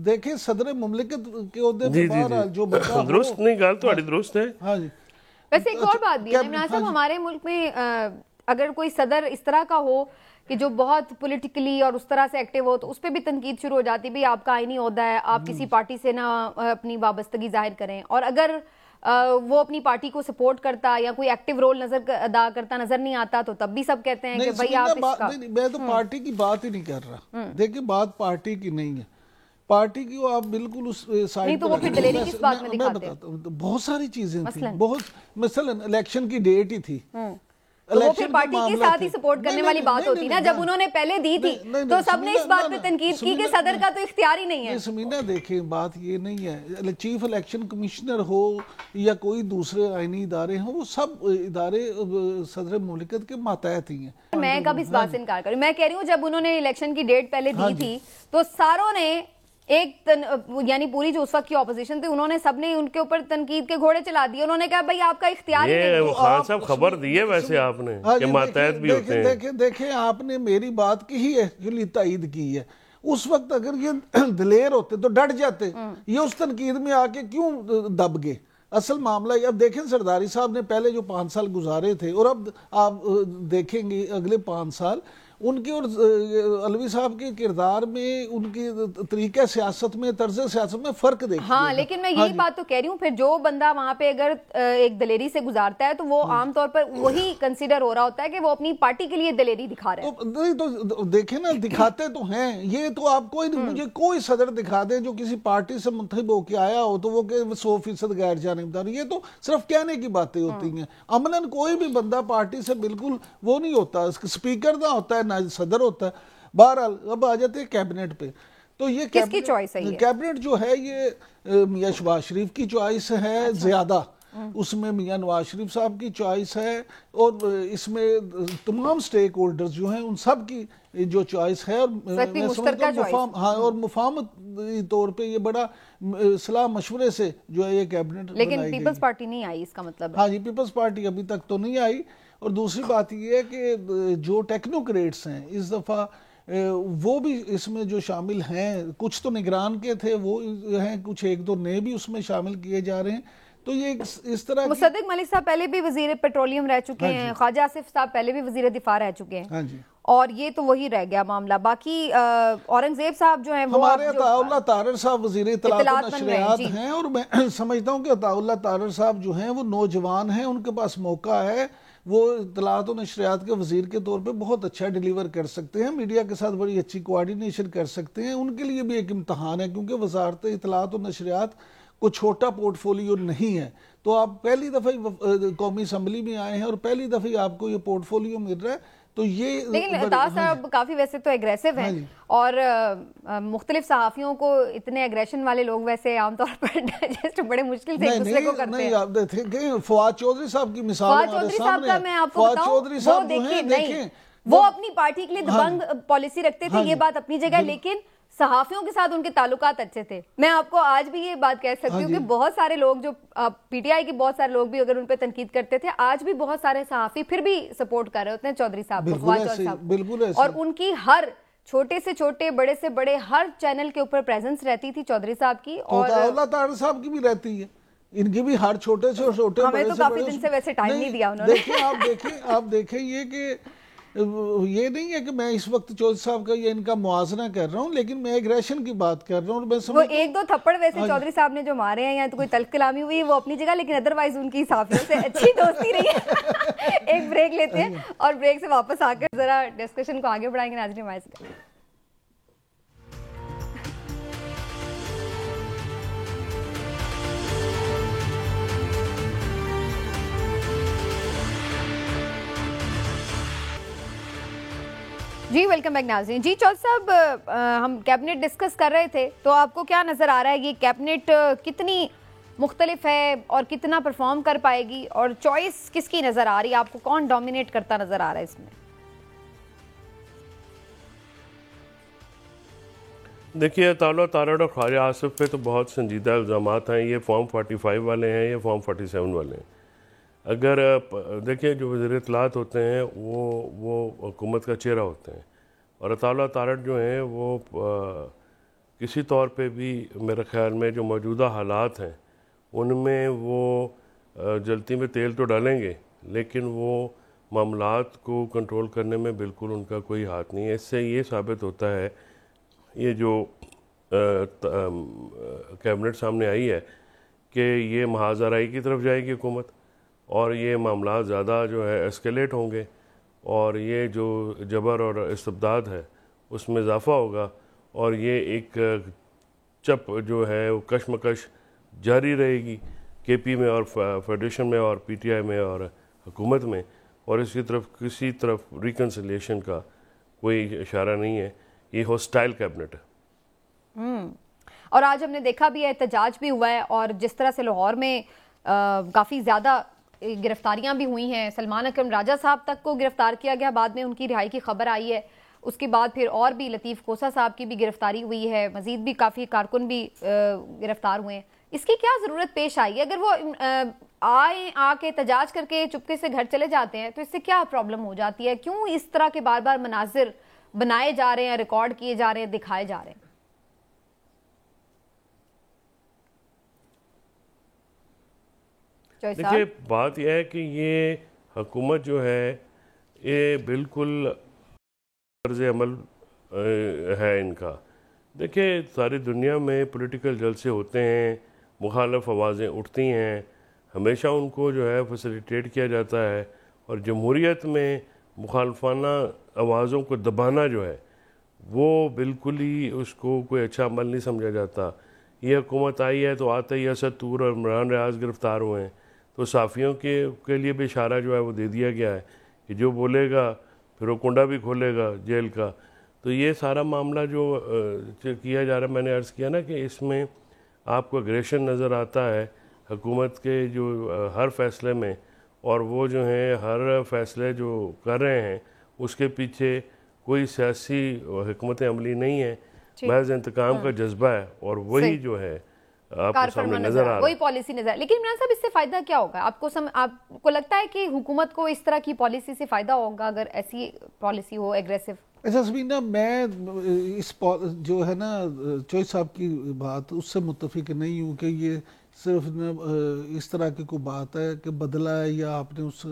देखे सदर मुमलिकत के ओहदे पे जो दुरुस्त नहीं गल तो दुरुस्त है। हाँ जी। वैसे एक और बात भी है इमरान साहब, हमारे मुल्क में अगर कोई सदर इस तरह का हो कि जो बहुत पॉलिटिकली और उस तरह से एक्टिव हो तो उस पर भी तनकीद शुरू हो जाती है, भाई आपका आईनी ओहदा है, आप किसी पार्टी से ना अपनी वाबस्तगी जाहिर करें। और अगर वो अपनी पार्टी को सपोर्ट करता या कोई एक्टिव रोल अदा करता नजर नहीं आता तो तब भी सब कहते हैं कि भाई आप इसका। मैं तो पार्टी की बात ही नहीं कर रहा। देखिए बात पार्टी की नहीं है, पार्टी की आप बिल्कुल उस साइड नहीं तो वो फिर दलेरी किस बात में दिखाते हैं? बताता हूँ, बहुत सारी चीजें थी, बहुत मसलन इलेक्शन की डेट ही थी, तो वो फिर पार्टी के साथ ही सपोर्ट करने वाली बात होती ना, जब उन्होंने पहले दी थी तो सबने इस बात पे तनकीद की कि सदर का तो इख्तियार ही नहीं है। समीना देखें बात ये नहीं है, चीफ इलेक्शन कमिश्नर हो या कोई दूसरे आईनी इदारे हो, वो सब इदारे सदर मुमलिकत के मातहत ही हैं। मैं कब इस बात से इनकार करूं, मैं कह रही हूँ जब उन्होंने इलेक्शन की डेट पहले दी थी तो सारों ने यानी पूरी जो उस वक्त की ऑपोजिशन थी उन्होंने सबने उनके ऊपर तनकीद के घोड़े चला दिए। उन्होंने कहा भाई आपका इख्तियार ये खान साहब खबर दी है वैसे आपने कि मातहत भी होते हैं। देखें आपने मेरी बात की ही है तायीद की है। उस वक्त अगर ये दिलेर होते तो डट जाते, ये उस तनकीद में आके क्यों दब गए? असल मामला ये, अब देखें सरदारी साहब ने पहले जो 5 साल गुजारे थे और अब आप देखेंगे अगले 5 साल उनके और अलवी साहब के किरदार में, उनके तरीके सियासत में, तर्ज सियासत में फर्क देखिए। हाँ, लेकिन मैं यही बात तो कह रही हूँ, फिर जो बंदा वहां पे अगर एक दलेरी से गुजारता है तो वो आमतौर पर वही कंसीडर हो रहा होता है कि वो अपनी पार्टी के लिए दलेरी दिखा रहे हैं। तो नहीं तो देखें ना, दिखाते तो हैं ये, तो आप कोई मुझे कोई सदर दिखा दे जो किसी पार्टी से मुंतखब होके आया हो तो वो 100% गैर जानिबदार, ये तो सिर्फ कहने की बातें होती हैं। अमलन कोई भी बंदा पार्टी से बिल्कुल वो नहीं होता, स्पीकर ना होता है ना सदर होता है। बहरहाल अब आ जाते हैं कैबिनेट पे, तो ये किसकी चॉइस है? कैबिनेट जो है ये मियां शहबाज शरीफ की चॉइस है ज्यादा, उसमें मियां नवाज शरीफ साहब की चॉइस है और इसमें तमाम स्टेक होल्डर्स जो हैं उन सब की जो चॉइस है। और मैं समझता हूं हाँ, और मुफाहमत तौर पे ये बड़ा सलाह मशवरे से जो है ये कैबिनेट, लेकिन पीपल्स पार्टी नहीं आई, इसका मतलब हाँ जी, पीपल्स पार्टी अभी तक तो नहीं आई। और दूसरी बात ये है कि जो टेक्नोक्रेट्स हैं इस दफ़ा वो भी इसमें जो शामिल हैं, कुछ तो निगरान के थे वो हैं, कुछ एक दो नए भी उसमें शामिल किए जा रहे हैं। तो ये इस तरह मुसद्दिक मलिक साहब पहले भी वजीर पेट्रोलियम रह चुके हैं, ख्वाजा आसिफ साहब पहले भी वजीर दिफा रह चुके हैं। हाँ जी, और ये तो वही रह गया मामला। बाकी औरंगजेब साहब जो हैं वो हमारे अताउल्लाह तारर साहब वजीर इत्तलात और नशरियात हैं, और मैं समझता हूँ कि अताउल्लाह तारर साहब जो हैं वो नौजवान हैं, उनके पास मौका है, वो इत्तलात और नशरियात के वजीर के तौर पे बहुत अच्छा डिलीवर कर सकते हैं, मीडिया के साथ बड़ी अच्छी कोऑर्डिनेशन कर सकते हैं। उनके लिए भी एक इम्तहान है क्योंकि वजारत इत्तलात और नशरियात को छोटा पोर्टफोलियो नहीं है। तो आप पहली दफ़ा कौमी असम्बली में आए हैं और पहली दफ़ा आपको ये पोर्टफोलियो मिल रहा है, तो ये लेकिन ताज साहब काफी वैसे तो एग्रेसिव हैं और मुख्तलिफ सहाफियों को इतने एग्रेशन वाले लोग वैसे आमतौर पर डाइजेस्ट बड़े मुश्किल से एक दूसरे को करते हैं। आप देखें फवाद चौधरी साहब की मिसाल, फवाद चौधरी साहब का मैं आपको बताऊं, वो देखिए वो अपनी पार्टी के लिए दबंग पॉलिसी रखते थे, ये बात अपनी जगह, लेकिन सहाफियों के साथ उनके ताल्लुकात अच्छे थे। मैं आपको आज भी ये बात कह सकती हूँ कि बहुत सारे लोग जो पीटीआई के बहुत सारे लोग भी अगर उन पे तनकीद करते थे, आज भी बहुत सारे सहाफी फिर भी सपोर्ट कर रहे होते हैं चौधरी साहब को, बिल्कुल, और उनकी हर छोटे से छोटे, बड़े से बड़े हर चैनल के ऊपर प्रेजेंस रहती थी चौधरी साहब की, और अताउल्लाह तारर साहब की भी रहती है, इनकी भी हर छोटे से छोटे, हमें तो काफी दिन से वैसे टाइम नहीं दिया उन्होंने। देखिए आप देखें ये कि ये नहीं है कि मैं इस वक्त चौधरी साहब का या इनका मुआवजा कर रहा हूँ, लेकिन मैं एग्रेशन की बात कर रहा हूँ। वो एक दो थप्पड़ वैसे चौधरी साहब ने जो मारे हैं या तो कोई तल्ख कलामी हुई है वो अपनी जगह, लेकिन अदरवाइज उनकी साफियों से अच्छी दोस्ती रही है। एक ब्रेक लेते हैं और ब्रेक से वापस आकर जरा डिस्कशन को आगे बढ़ाएंगे। नाज़रीन हमारे साथ जी, वेलकम बैक नाज़रीन। जी चौधरी साहब, हम कैबिनेट डिस्कस कर रहे थे, तो आपको क्या नज़र आ रहा है ये कैबिनेट कितनी मुख्तलिफ है और कितना परफॉर्म कर पाएगी, और चॉइस किसकी नज़र आ रही है आपको, कौन डोमिनेट करता नज़र आ रहा है इसमें? देखिए, अताउल्लाह तारर और ख्वाजा आसिफ पे तो बहुत संजीदा इल्ज़ामात हैं, ये फॉर्म 45 वाले हैं, ये फॉर्म 47 वाले हैं। अगर देखिए जो वज़ीर इत्तलात होते हैं वो हुकूमत का चेहरा होते हैं, और अताउल्लाह तारर जो हैं वो किसी तौर पे भी मेरे ख़्याल में जो मौजूदा हालात हैं उनमें वो जलती में तेल तो डालेंगे, लेकिन वो मामलात को कंट्रोल करने में बिल्कुल उनका कोई हाथ नहीं है। इससे ये साबित होता है, ये जो कैबिनेट सामने आई है कि ये महाजराई की तरफ जाएगी हुकूमत, और ये मामला ज़्यादा जो है एस्केलेट होंगे, और ये जो जबर और इस्तबदाद है उसमें इजाफ़ा होगा, और ये एक चप जो है वो कशमकश जारी रहेगी केपी में और फेडरेशन में और पीटीआई में और हुकूमत में, और इसकी तरफ किसी तरफ रिकन्सिलिएशन का कोई इशारा नहीं है। ये हॉस्टाइल कैबिनेट है। और आज हमने देखा भी है, एहतजाज भी हुआ है, और जिस तरह से लाहौर में काफ़ी ज़्यादा गिरफ्तारियां भी हुई हैं। सलमान अकरम राजा साहब तक को गिरफ्तार किया गया, बाद में उनकी रिहाई की खबर आई है। उसके बाद फिर और भी लतीफ़ कोसा साहब की भी गिरफ्तारी हुई है, मजीद भी काफ़ी कारकुन भी गिरफ्तार हुए हैं। इसकी क्या ज़रूरत पेश आई है? अगर वो आके एहतजाज करके चुपके से घर चले जाते हैं तो इससे क्या प्रॉब्लम हो जाती है? क्यों इस तरह के बार बार मनाजिर बनाए जा रहे हैं, रिकॉर्ड किए जा रहे हैं, दिखाए जा रहे हैं? देखिए, बात यह है कि ये हुकूमत जो है ये बिल्कुल तर्ज अमल है इनका। देखिए, सारी दुनिया में पॉलिटिकल जलसे होते हैं, मुखालफ आवाज़ें उठती हैं, हमेशा उनको जो है फैसिलिटेट किया जाता है, और जमहूरियत में मुखालफाना आवाज़ों को दबाना जो है वो बिल्कुल ही उसको कोई अच्छा अमल नहीं समझा जाता। ये हुकूमत आई है तो आते ही असद तूर और इमरान रियाज गिरफ़्तार हुए हैं, तो साफ़ियों के लिए भी इशारा जो है वो दे दिया गया है कि जो बोलेगा फिर वो कुंडा भी खोलेगा जेल का। तो ये सारा मामला जो किया जा रहा है, मैंने अर्ज़ किया ना कि इसमें आपको अग्रेशन नज़र आता है हुकूमत के जो हर फैसले में, और वो जो है हर फैसले जो कर रहे हैं उसके पीछे कोई सियासी हिकमत अमली नहीं है, महज इंतकाम का जज्बा है, और वही जो है आपको सामने नजर आ रहा है, वही पॉलिसी नजर। लेकिन इमरान साहब, इससे फायदा क्या होगा? आपको लगता है कि हुकूमत को इस तरह की पॉलिसी से फायदा होगा अगर ऐसी पॉलिसी हो एग्रेसिव? अच्छा समीना, मैं इस जो है ना चोई साहब की बात उससे मुत्तफिक नहीं हूँ कि ये सिर्फ न इस तरह की कोई बात है कि बदला है या आपने उस,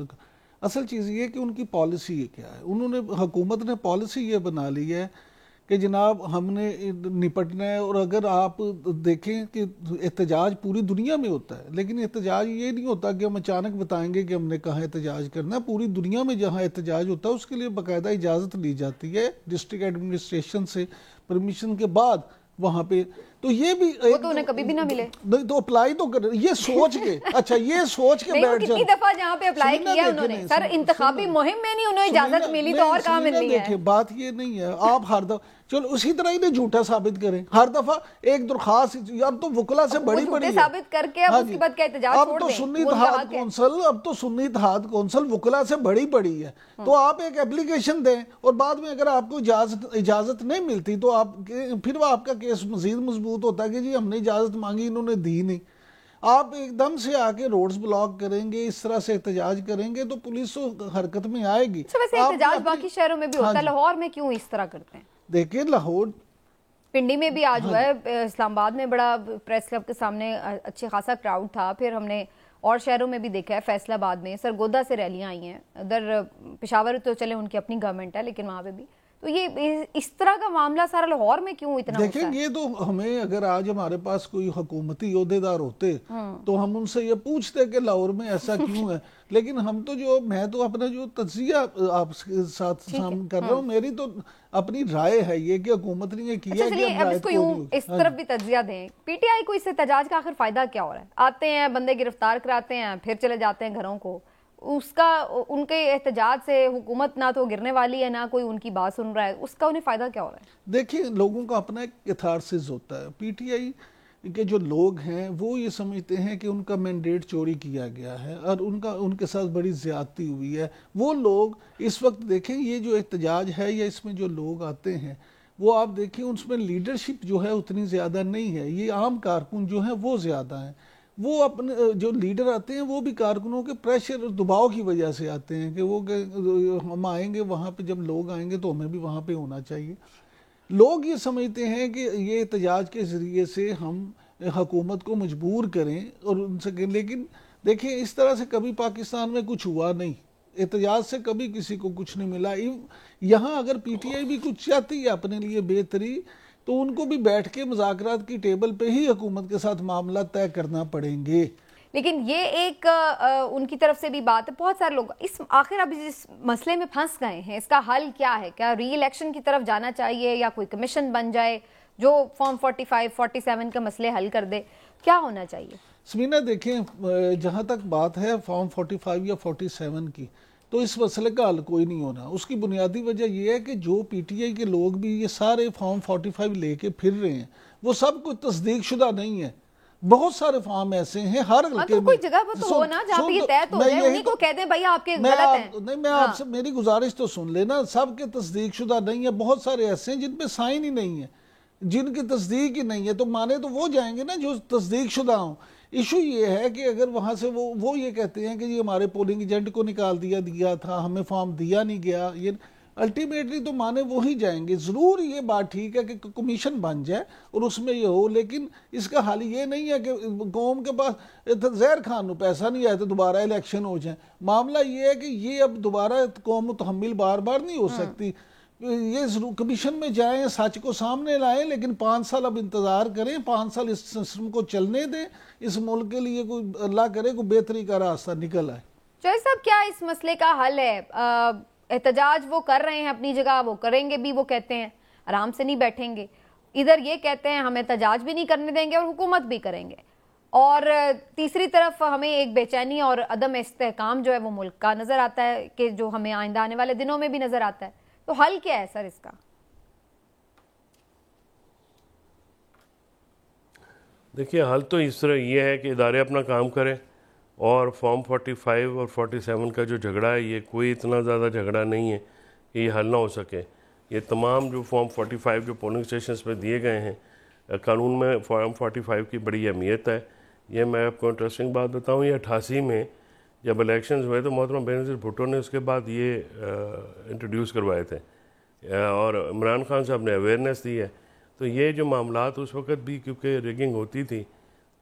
असल चीज़ ये कि उनकी पॉलिसी ये क्या है। उन्होंने, हुकूमत ने पॉलिसी ये बना ली है कि जनाब हमने निपटना है। और अगर आप देखें कि एहतजाज पूरी दुनिया में होता है, लेकिन एहतजाज ये नहीं होता कि हम अचानक बताएंगे कि हमने कहाँ एहतजाज करना है। पूरी दुनिया में जहाँ एहतजाज होता है उसके लिए बाकायदा इजाज़त ली जाती है डिस्ट्रिक्ट एडमिनिस्ट्रेशन से, परमिशन के बाद वहाँ पे। तो ये भी वो तो उन्हें कभी भी ना मिले, तो अप्लाई तो कर, ये सोच के अच्छा ये सोच के बैठ कितनी दफा जहाँ पे अप्लाई किया उन्होंने, सर इंतखाबी मुहिम में नहीं उन्हें इजाजत मिली तो और कहाँ मिल रही है? बात ये नहीं है, आप हर दफा चलो उसी तरह इन्हें झूठा साबित करें, हर दफा एक दरखास्त, अब तो वकला से बड़ी बड़ी साबित करके अब उसके बाद क्या एहतजाज छोड़ दें? अब तो सुन्नी इत्तेहाद कौंसिल वकला से बड़ी बड़ी है, तो आप एक एप्लीकेशन दें और बाद में अगर आपको इजाजत नहीं मिलती तो आप फिर आपका केस मजीद मजबूत होता है कि जी हमने इजाजत मांगी इन्होंने दी नहीं। आप एकदम से आके रोड्स ब्लॉक करेंगे, इस तरह से एहतजाज करेंगे तो पुलिस तो हरकत में आएगी। वैसे एहतजाज बाकी शहरों में भी होता है, लाहौर में क्यों इस तरह करते हैं? देखिए, लाहौर, पिंडी में भी आज हुआ है, इस्लामाबाद में बड़ा प्रेस क्लब के सामने अच्छे खासा क्राउड था। फिर हमने और शहरों में भी देखा है, फैसलाबाद में सरगोदा से रैलियां आई हैं, उधर पेशावर तो चले उनकी अपनी गवर्नमेंट है लेकिन वहां पे भी। तो ये इस तरह का मामला सारा लाहौर में क्यों इतना देखिए ये तो हमें, अगर आज हमारे पास कोई हुकूमती ओहदेदार होते तो हम उनसे ये पूछते कि लाहौर में ऐसा क्यों है। लेकिन हम तो मैं तो अपना जो तज्जिया आपके साथ सामने कर रहा हूँ, मेरी तो अपनी राय है ये कि हुकूमत ने ये किया कि अब इसको यूं इस तरफ भी तज्जिया दें। पीटीआई को इससे एहतजाज का आखिर फायदा क्या हो रहा है? आते हैं बंदे गिरफ्तार कराते हैं फिर चले जाते हैं घरों को, उसका उनके एहतजाज से हुकूमत ना तो गिरने वाली है ना कोई उनकी बात सुन रहा है, उसका उन्हें फायदा क्या हो रहा है? देखिए, लोगों का अपना एक कैथारसिस होता है। पीटीआई के जो लोग हैं वो ये समझते हैं कि उनका मैंडेट चोरी किया गया है और उनके साथ बड़ी ज्यादती हुई है। वो लोग इस वक्त देखें, ये जो एहतजाज है या इसमें जो लोग आते हैं वो आप देखें उसमें लीडरशिप जो है उतनी ज़्यादा नहीं है। ये आम कारकुन जो हैं वो ज़्यादा हैं। वो अपने जो लीडर आते हैं वो भी कारकुनों के प्रेशर और दबाव की वजह से आते हैं कि वो हम आएंगे वहाँ पे, जब लोग आएंगे तो हमें भी वहाँ पे होना चाहिए। लोग ये समझते हैं कि ये एहतजाज के ज़रिए से हम हुकूमत को मजबूर करें और उनसे, लेकिन देखिए इस तरह से कभी पाकिस्तान में कुछ हुआ नहीं। एहतजाज से कभी किसी को कुछ नहीं मिला। यहाँ अगर पीटीआई भी कुछ चाहती है अपने लिए बेहतरी, तो उनको भी बैठ के मुज़ाकरात की टेबल पे ही हुकूमत के साथ मामला तय करना पड़ेंगे। लेकिन ये एक उनकी तरफ से भी बात है, बहुत सारे लोग इस आखिर अब इस मसले में फंस गए हैं, इसका हल क्या है? क्या री इलेक्शन की तरफ जाना चाहिए या कोई कमीशन बन जाए जो फॉर्म 45, 47 का मसले हल कर दे? क्या होना चाहिए? समीना देखें, जहाँ तक बात है फॉर्म 45 या 47 की, तो इस मसले का हल कोई नहीं होना। उसकी बुनियादी वजह यह है कि जो पीटीआई के लोग भी ये सारे फॉर्म 45 लेके फिर रहे हैं, वो सब कुछ तस्दीक शुदा नहीं है। बहुत सारे फॉर्म ऐसे हैं हर हल्के तो कोई जगह पर तो हो ना जहाँ पे ये तय तो हो जाए, उन्हीं को कह दें भाई आपके गलत हैं। नहीं, मैं आपसे मेरी गुजारिश तो सुन लेना, सबके तस्दीक शुदा नहीं है। बहुत सारे ऐसे हैं जिन पे साइन ही नहीं है, जिनकी तस्दीक ही नहीं है, तो माने तो वो जाएंगे ना जो तस्दीक शुदा हो। इशू ये है कि अगर वहां से वो ये कहते हैं कि ये हमारे पोलिंग एजेंट को निकाल दिया था, हमें फॉर्म दिया नहीं गया, ये अल्टीमेटली तो माने वो ही जाएंगे। ज़रूर ये बात ठीक है कि कमीशन बन जाए और उसमें ये हो, लेकिन इसका हल ये नहीं है कि कौम के पास जहर खान को पैसा नहीं आया तो दोबारा इलेक्शन हो जाए। मामला ये है कि ये अब दोबारा कौम मुतहम्मिल बार बार नहीं हो सकती। ये जरूर कमीशन में जाएं, सच को सामने लाएं, लेकिन 5 साल अब इंतजार करें, 5 साल इस सिस्टम को चलने दें। इस मुल्क के लिए कोई अल्लाह करे कोई बेहतरी का रास्ता निकल आए। चौधरी साहब, क्या इस मसले का हल है? एहतजाज वो कर रहे हैं अपनी जगह, वो करेंगे भी, वो कहते हैं आराम से नहीं बैठेंगे। इधर ये कहते हैं हम एहतजाज भी नहीं करने देंगे और हुकूमत भी करेंगे, और तीसरी तरफ हमें एक बेचैनी और अदम इस्तेहकाम जो है वो मुल्क का नजर आता है, कि जो हमें आइंदा आने वाले दिनों में भी नजर आता है। तो हल क्या है सर इसका? देखिए, हल तो इस तरह ये है कि इदारे अपना काम करें, और फॉर्म 45 और 47 का जो झगड़ा है ये कोई इतना ज़्यादा झगड़ा नहीं है कि ये हल ना हो सके। ये तमाम जो फॉर्म 45 जो पोलिंग स्टेशंस पे दिए गए हैं, कानून में फॉर्म 45 की बड़ी अहमियत है। ये मैं आपको इंटरेस्टिंग बात बताऊँ, ये 88 में जब इलेक्शंस हुए तो मोहतरमा बेनज़ीर भुट्टो ने उसके बाद ये इंट्रोड्यूस करवाए थे, और इमरान खान साहब ने अवेयरनेस दी है। तो ये जो मामलात उस वक़्त भी क्योंकि रिगिंग होती थी,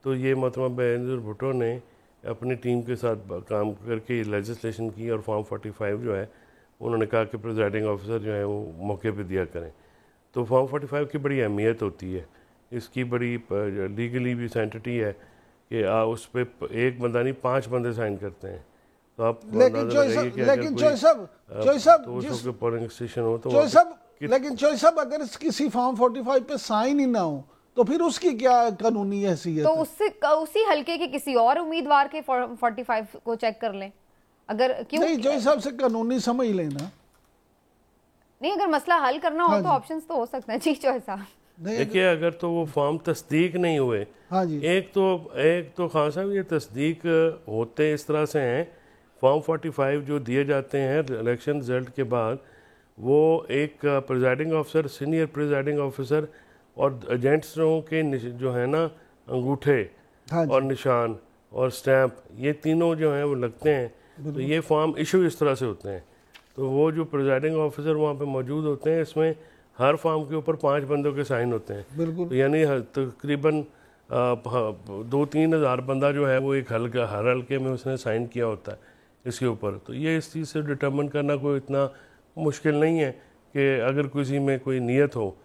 तो ये मोहतरमा बेनज़ीर भुट्टो ने अपनी टीम के साथ काम करके लेजिस्लेशन की, और फॉर्म 45 जो है उन्होंने कहा कि प्रिजाइडिंग ऑफिसर जो है वो मौके पे दिया करें। तो फॉर्म 45 की बड़ी अहमियत होती है, इसकी बड़ी लीगली भी सेंटिटी है कि उस पर एक बंदा नहीं 5 बंदे साइन करते हैं। तो आप लेकिन चॉइस साहब पोलिंग स्टेशन हो तो अगर किसी फॉर्म 45 पे साइन ही ना हो तो फिर उसकी क्या कानूनी हैसियत? तो उससे उसी हल्के के किसी और उम्मीदवार के 45 को चेक कर लें। अगर क्यों नहीं, जो हिसाब से कानूनी समझ लेना, नहीं अगर मसला हल करना हो तो ऑप्शंस तो हो सकते हैं। जी चौधरी साहब, देखिए, अगर तो वो फॉर्म तस्दीक नहीं हुए, हाँ जी, एक तो खान साहब ये तस्दीक होते इस तरह से हैं, फॉर्म 45 जो दिए जाते हैं इलेक्शन रिजल्ट के बाद, वो एक presiding officer, senior presiding officer और एजेंट्सों के जो है ना अंगूठे और निशान और स्टैंप, ये तीनों जो हैं वो लगते हैं। तो ये फॉर्म इशू इस तरह से होते हैं। तो वो जो प्रिजाइडिंग ऑफिसर वहाँ पे मौजूद होते हैं, इसमें हर फॉर्म के ऊपर 5 बंदों के साइन होते हैं। तो यानी तकरीबन 2-3 हज़ार बंदा जो है वो एक हर हल्के में उसने साइन किया होता है इसके ऊपर। तो ये इस चीज़ से डिटर्मिन करना कोई इतना मुश्किल नहीं है कि अगर किसी में कोई नीयत हो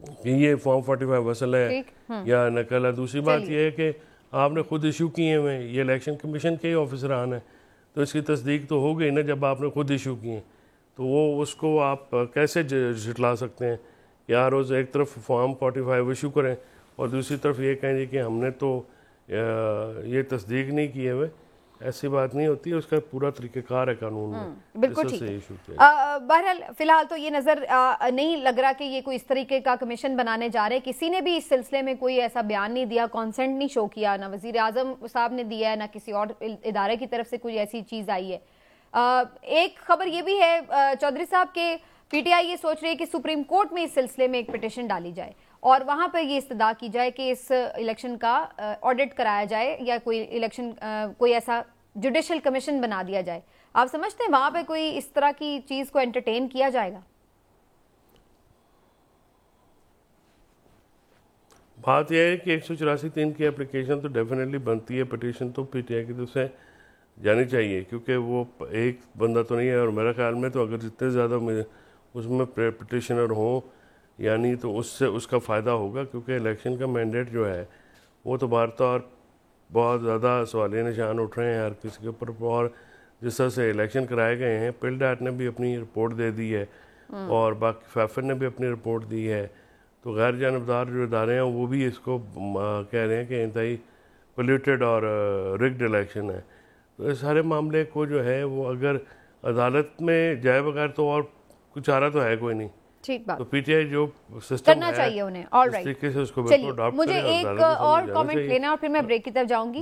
कि ये फॉर्म 45 असल है या नकल है। दूसरी बात ये है कि आपने खुद इशू किए हुए, ये इलेक्शन कमीशन के ही ऑफिसरान हैं, तो इसकी तस्दीक तो हो गई ना जब आपने खुद इशू किए। तो वो उसको आप कैसे झुटला सकते हैं? यार रोज़ एक तरफ फॉर्म 45 इशू करें और दूसरी तरफ ये कहेंगे कि हमने तो ये तस्दीक नहीं किए हुए। ऐसी बात नहीं होती है, उसका पूरा तरीक़ेकार है कानून में। बिल्कुल ठीक है। बहरहाल फिलहाल तो ये नज़र नहीं लग रहा कि ये कोई इस तरीके का कमीशन बनाने जा रहे। किसी ने भी इस सिलसिले में कोई ऐसा बयान नहीं दिया, कॉन्सेंट नहीं शो किया, ना वज़ीर आज़म साहब ने दिया है, ना किसी और इदारे की तरफ से कोई ऐसी चीज़ आई है। एक खबर ये भी है चौधरी साहब के पीटीआई ये सोच रही है कि सुप्रीम कोर्ट में इस सिलसिले में एक पिटिशन डाली जाए और वहाँ पर ये इस्तदा की जाए कि इस इलेक्शन का ऑडिट कराया जाए या कोई इलेक्शन कोई ऐसा जुडिशल कमीशन बना दिया जाए। आप समझते हैं वहाँ पे कोई इस तरह की चीज़ को एंटरटेन किया जाएगा? बात यह है कि 184(3) की एप्लीकेशन तो डेफिनेटली बनती है, पिटिशन तो पीटीआई की तरफ से जानी चाहिए, क्योंकि वो एक बंदा तो नहीं है। और मेरे ख्याल में तो अगर जितने ज़्यादा उसमें पिटिशनर हों यानी तो उससे उसका फ़ायदा होगा, क्योंकि इलेक्शन का मैंडेट जो है वो तो बार और बहुत ज़्यादा सवालिया निशान उठ रहे हैं हर किसी के ऊपर। और जिस तरह से इलेक्शन कराए गए हैं, पिलडाट ने भी अपनी रिपोर्ट दे दी है और बाकी फैफर ने भी अपनी रिपोर्ट दी है, तो गैर जानबदार जो इदारे हैं वो भी इसको कह रहे हैं कि इंतहाई पोल्यूटेड और रिग्ड इलेक्शन है। तो इस सारे मामले को जो है वो अगर अदालत में जाए बगैर तो और कुछ चारा तो है कोई नहीं। ठीक बात। तो पीटीआई जो सिस्टम करना चाहिए उन्हें। ऑल राइट, तरीके से उसको चलिए अडॉप्ट मुझे एक और कमेंट लेना और फिर मैं ब्रेक की तरफ जाऊंगी।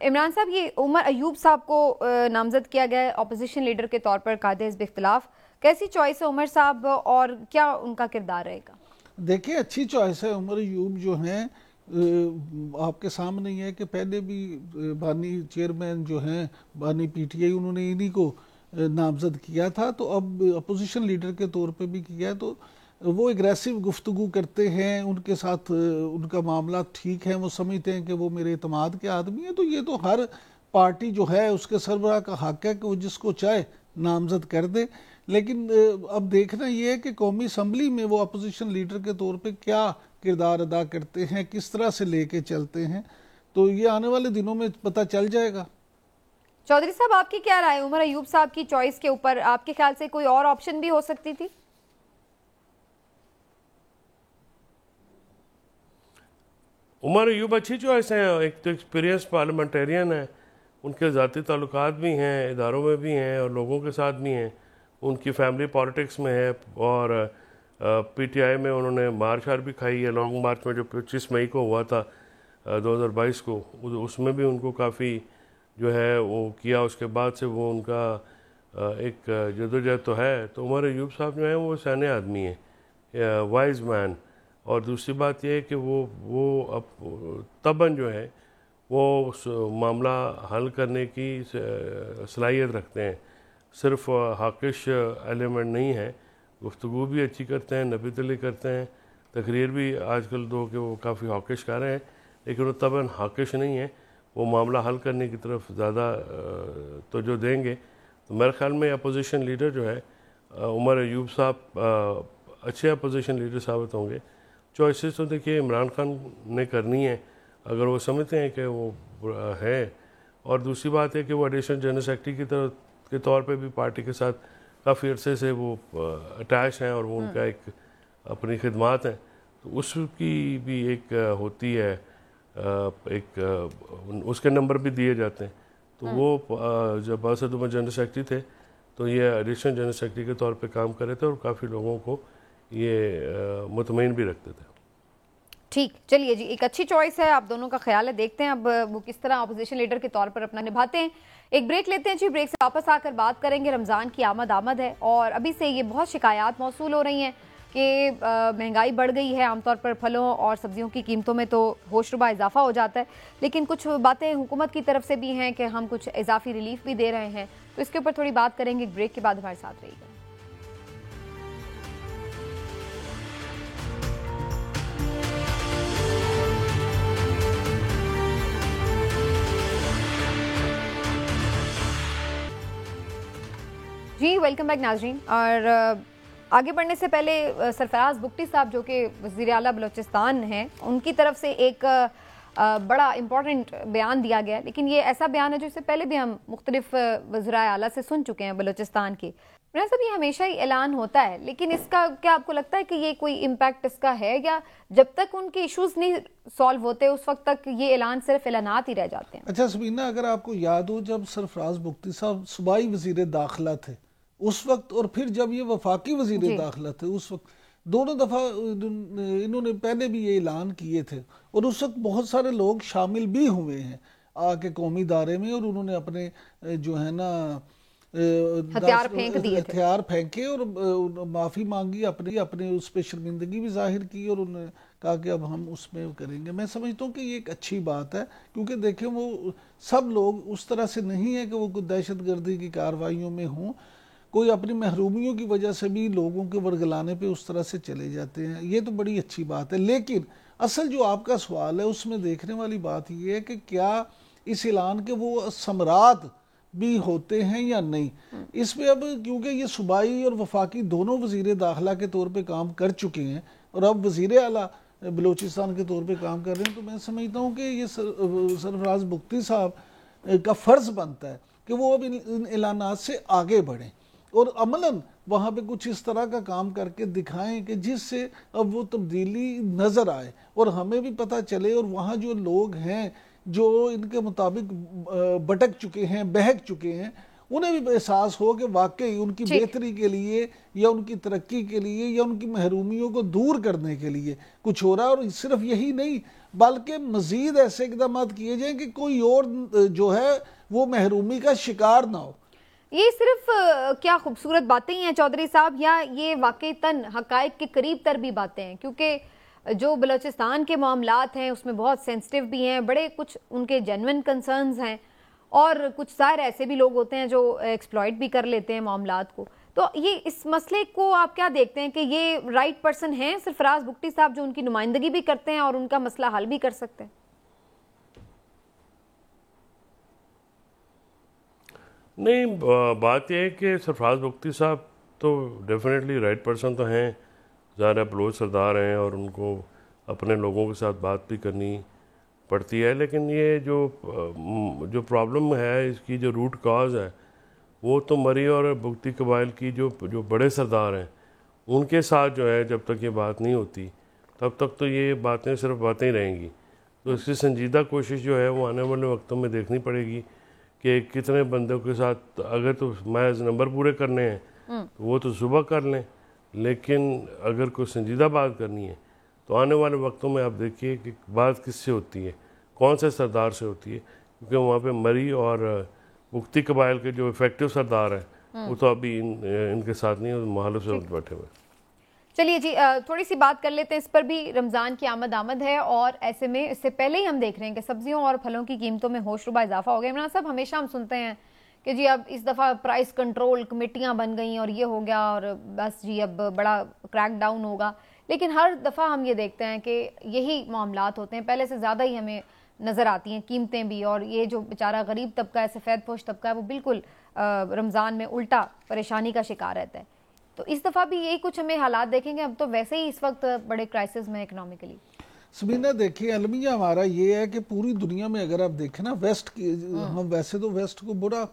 इमरान साहब, ये उमर अयूब साहब को नामजद किया गया है ऑपोजिशन लीडर के तौर पर कायदे हिज़्ब इख्तिलाफ, कैसी चॉइस है उमर साहब और क्या उनका किरदार रहेगा? देखिए, अच्छी चॉइस है। उमर अयूब जो हैं आपके सामने ही है कि पहले भी बानी चेयरमैन जो हैं बानी पीटीआई, उन्होंने इन्हीं को नामजद किया था, तो अब अपोजिशन लीडर के तौर पे भी किया है। तो वो एग्रेसिव गुफ्तगू करते हैं, उनके साथ उनका मामला ठीक है, वो समझते हैं कि वो मेरे इत्मीनाद के आदमी हैं। तो ये तो हर पार्टी जो है उसके सरबराह का हक है कि वो जिसको चाहे नामजद कर दे। लेकिन अब देखना ये है कि कौमी असम्बली में वो अपोजिशन लीडर के तौर पे क्या किरदार अदा करते हैं, किस तरह से लेके चलते हैं, तो ये आने वाले दिनों में पता चल जाएगा। चौधरी साहब, आपकी क्या राय उमर अयूब साहब की चॉइस के ऊपर? आपके ख्याल से कोई और ऑप्शन भी हो सकती थी? उमर अयूब अच्छी चॉइस है। एक तो एक्सपीरियंस पार्लियामेंटेरियन है, उनके ज़ाती ताल्लुकात भी हैं, इदारों में भी हैं और लोगों के साथ भी हैं, उनकी फैमिली पॉलिटिक्स में है और पीटीआई में उन्होंने मार्च भी खाई है। लॉन्ग मार्च में जो 25 मई को हुआ था 2022 को, उसमें भी उनको काफ़ी जो है वो किया। उसके बाद से वो उनका एक जदोजहद तो है। तो उमर अयूब साहब जो हैं वो सयाने आदमी हैं, वाइज मैन। और दूसरी बात यह है कि वो अब तबन जो है वो मामला हल करने की सलाहियत रखते हैं, सिर्फ हाकिश एलिमेंट नहीं है, गुफ्तगू भी अच्छी करते हैं, नबीतली करते हैं, तकरीर भी आजकल दो कि वो काफ़ी हाकिश कर रहे हैं, लेकिन वो तबन हाकिश नहीं है, वो मामला हल करने की तरफ ज़्यादा तो जो देंगे। तो मेरे ख्याल में अपोजिशन लीडर जो है उमर अयूब साहब अच्छे अपोजिशन लीडर साबित होंगे। चॉइसेस तो देखिए इमरान खान ने करनी है अगर वो समझते हैं कि वो है। और दूसरी बात है कि वो एडिशनल जनरल सेक्रेटरी के तौर पे भी पार्टी के साथ काफ़ी अरसे से वो अटैच हैं और वो उनका एक अपनी खिदमात हैं, तो उसकी भी एक होती है एक उसके नंबर भी दिए जाते हैं। तो वो जब बासद उमर जनरल सेक्रेटरी थे तो ये एडिशनल जनरल सेक्रेटरी के तौर पे काम कर रहे थे और काफ़ी लोगों को ये मुतमईन भी रखते थे। ठीक, चलिए जी, एक अच्छी चॉइस है, आप दोनों का ख्याल है, देखते हैं अब वो किस तरह अपोजिशन लीडर के तौर पर अपना निभाते हैं। एक ब्रेक लेते हैं जी, ब्रेक से वापस आकर बात करेंगे। रमज़ान की आमद है और अभी से ये बहुत शिकायत मौसूल हो रही हैं कि महंगाई बढ़ गई है, आमतौर पर फलों और सब्जियों की कीमतों में तो होशरुबा इजाफा हो जाता है, लेकिन कुछ बातें हुकूमत की तरफ से भी हैं कि हम कुछ इजाफी रिलीफ भी दे रहे हैं, तो इसके ऊपर थोड़ी बात करेंगे। ब्रेक के बाद हमारे साथ रहिएगा। जी वेलकम बैक नाज़रीन। और आगे बढ़ने से पहले सरफराज बुगटी साहब जो कि वज़ीर आला बलूचिस्तान हैं, उनकी तरफ से एक बड़ा इम्पॉर्टेंट बयान दिया गया, लेकिन ये ऐसा बयान है जो इससे पहले भी हम मुख्तलिफ वज़ीराए आला से सुन चुके हैं बलूचिस्तान की। मेरा सब ये हमेशा ही ऐलान होता है, लेकिन इसका क्या आपको लगता है कि ये कोई इम्पैक्ट इसका है, या जब तक उनके इश्यूज नहीं सॉल्व होते उस वक्त तक ये ऐलान सिर्फ ऐलानात ही रह जाते हैं? अच्छा सबीना, अगर आपको याद हो जब सरफराज बुगटी साहब सूबाई वज़ीर दाखिला थे उस वक्त, और फिर जब ये वफाकी वज़ीर दाखिला थे उस वक्त, दोनों दफ़ा इन्होंने पहले भी ये ऐलान किए थे और उस वक्त बहुत सारे लोग शामिल भी हुए हैं आके कौमी दायरे में, और उन्होंने अपने जो है ना हथियार फेंके और माफ़ी मांगी, अपने उस पर शर्मिंदगी भी जाहिर की और उन्होंने कहा कि अब हम उसमें करेंगे। मैं समझता हूँ कि ये एक अच्छी बात है, क्योंकि देखें वो सब लोग उस तरह से नहीं है कि वो कोई दहशतगर्दी की कार्रवाइयों में हों, कोई अपनी महरूमियों की वजह से भी लोगों के वर्गलाने पे उस तरह से चले जाते हैं, ये तो बड़ी अच्छी बात है। लेकिन असल जो आपका सवाल है उसमें देखने वाली बात ये है कि क्या इस ऐलान के वो समरात भी होते हैं या नहीं। इस पे अब क्योंकि ये सूबाई और वफाकी दोनों वजीर दाखिला के तौर पे काम कर चुके हैं और अब वजीर आला बलूचिस्तान के तौर पे काम कर रहे हैं, तो मैं समझता हूँ कि ये सरफराज बुख्ती साहब का फ़र्ज़ बनता है कि वो अब इन ऐलानात से आगे बढ़ें और अमलन वहाँ पे कुछ इस तरह का काम करके दिखाएं कि जिससे अब वो तब्दीली नज़र आए और हमें भी पता चले और वहाँ जो लोग हैं जो इनके मुताबिक भटक चुके हैं, बहक चुके हैं, उन्हें भी एहसास हो कि वाकई उनकी बेहतरी के लिए या उनकी तरक्की के लिए या उनकी महरूमियों को दूर करने के लिए कुछ हो रहा है। और सिर्फ यही नहीं बल्कि मजीद ऐसे इकदाम किए जाएं कि कोई और जो है वो महरूमी का शिकार ना हो। ये सिर्फ क्या खूबसूरत बातें ही हैं चौधरी साहब, या ये वाकईतन हकायक के करीब तर भी बातें हैं? क्योंकि जो बलूचिस्तान के मामलात हैं उसमें बहुत सेंसिटिव भी हैं, बड़े कुछ उनके जेन्युइन कंसर्न्स हैं और कुछ सारे ऐसे भी लोग होते हैं जो एक्सप्लॉइट भी कर लेते हैं मामलात को। तो ये इस मसले को आप क्या देखते हैं कि ये राइट पर्सन हैं सरफराज बुख्ती साहब जो उनकी नुमाइंदगी भी करते हैं और उनका मसला हल भी कर सकते हैं? नहीं, बात यह है कि सरफराज बुख्ती साहब तो डेफिनेटली राइट पर्सन तो हैं, ज़्यादा बलोच सरदार हैं और उनको अपने लोगों के साथ बात भी करनी पड़ती है। लेकिन ये जो प्रॉब्लम है, इसकी जो रूट कॉज है वो तो मरी और बुख्ती कबाइल की जो बड़े सरदार हैं उनके साथ जो है, जब तक ये बात नहीं होती तब तक तो ये बातें सिर्फ बातें ही रहेंगी। तो इसकी संजीदा कोशिश जो है वो आने वाले वक्तों में देखनी पड़ेगी कि कितने बंदों के साथ, अगर तो महज नंबर पूरे करने हैं तो वो तो सुबह कर लें, लेकिन अगर कोई संजीदा बात करनी है तो आने वाले वक्तों में आप देखिए कि बात किससे होती है, कौन से सरदार से होती है, क्योंकि वहाँ पे मरी और बुख्ती कबाइल के जो इफेक्टिव सरदार हैं वो तो अभी इनके साथ नहीं है, मुहालिफ से बैठे हुए। चलिए जी, थोड़ी सी बात कर लेते हैं इस पर भी। रमज़ान की आमद है और ऐसे में इससे पहले ही हम देख रहे हैं कि सब्जियों और फलों की कीमतों में होशरुबा इजाफा हो गया। इमरान साहब, हमेशा हम सुनते हैं कि जी अब इस दफ़ा प्राइस कंट्रोल कमेटियां बन गई और ये हो गया और बस जी अब बड़ा क्रैक डाउन होगा, लेकिन हर दफ़ा हम ये देखते हैं कि यही मामलात होते हैं, पहले से ज़्यादा ही हमें नज़र आती हैं कीमतें भी। और ये जो बेचारा गरीब तबका है, सफ़ेद पोश तबका है, वो बिल्कुल रमज़ान में उल्टा परेशानी का शिकार रहता है। तो इस दफ़ा भी यही कुछ हमें हालात देखेंगे? अब तो वैसे ही इस वक्त बड़े क्राइसिस में इकोनॉमिकली। सबीना देखिए, अलमिया हमारा ये है कि पूरी दुनिया में अगर आप देखें ना, वेस्ट की हम वैसे तो वेस्ट को बुरा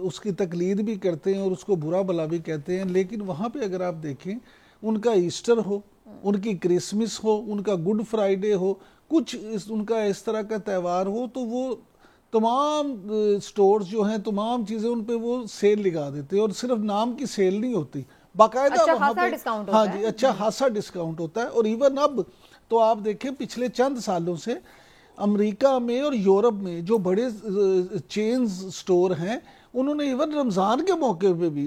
उसकी तकलीद भी करते हैं और उसको बुरा भला भी कहते हैं, लेकिन वहाँ पे अगर आप देखें उनका ईस्टर हो, उनकी क्रिसमस हो, उनका गुड फ्राइडे हो, कुछ उनका इस तरह का त्यौहार हो, तो वो तमाम स्टोर्स जो हैं तमाम चीज़ें उन पे वो सेल लगा देते हैं और सिर्फ नाम की सेल नहीं होती, बाकायदा अच्छा वहाँ पे डिस्काउंट हाँ जी अच्छा खासा डिस्काउंट होता है। और इवन अब तो आप देखें पिछले चंद सालों से अमेरिका में और यूरोप में जो बड़े चेन स्टोर हैं उन्होंने इवन रमज़ान के मौके पे भी